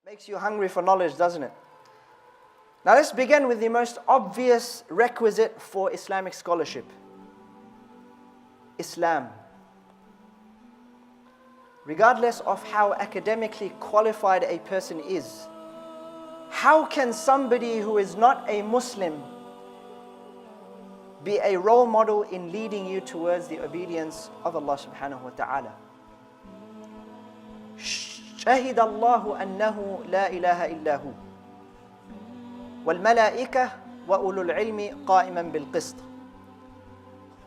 Makes you hungry for knowledge, doesn't it? Now let's begin with the most obvious requisite for Islamic scholarship. Islam. Regardless of how academically qualified a person is, how can somebody who is not a Muslim be a role model in leading you towards the obedience of Allah subhanahu wa ta'ala? شهد الله أنه لا إله إلا هو والملائكة وأولو العلم قائما بالقسط.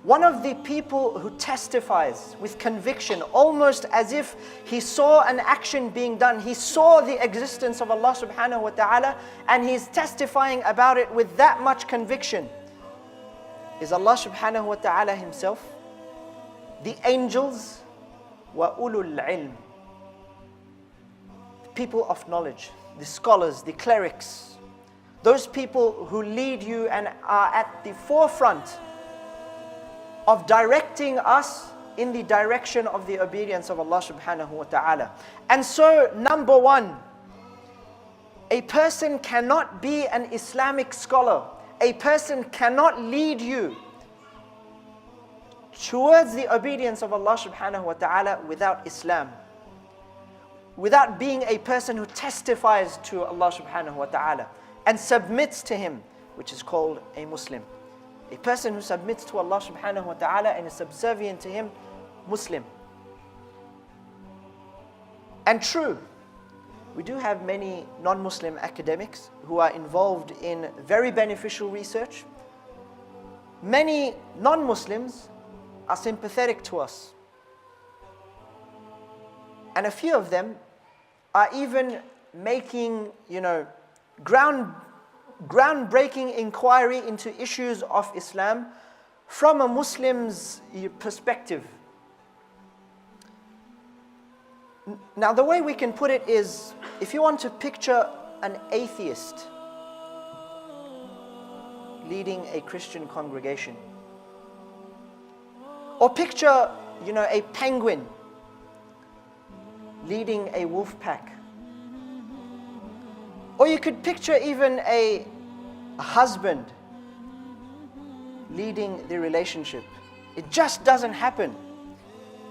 One of the people who testifies with conviction, almost as if he saw an action being done, he saw the existence of Allah subhanahu wa ta'ala, and he's testifying about it with that much conviction, is Allah subhanahu wa ta'ala himself, the angels, wa ulul ilm, people of knowledge, the scholars, the clerics, those people who lead you and are at the forefront of directing us in the direction of the obedience of Allah subhanahu wa ta'ala. And so, number one, a person cannot be an Islamic scholar, a person cannot lead you towards the obedience of Allah subhanahu wa ta'ala without Islam, without being a person who testifies to Allah subhanahu wa ta'ala and submits to Him, which is called a Muslim. A person who submits to Allah subhanahu wa ta'ala and is subservient to Him, Muslim. And true, we do have many non-Muslim academics who are involved in very beneficial research. Many non-Muslims are sympathetic to us. And a few of them are even making, groundbreaking inquiry into issues of Islam from a Muslim's perspective. Now, the way we can put it is, if you want to picture an atheist leading a Christian congregation, or picture, a penguin leading a wolf pack, or you could picture even a husband leading the relationship. It just doesn't happen.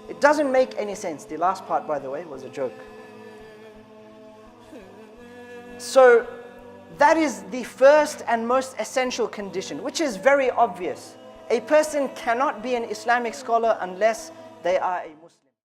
It doesn't make any sense. The last part, by the way, was a joke. So that is the first and most essential condition, which is very obvious. A person cannot be an Islamic scholar unless they are a Muslim.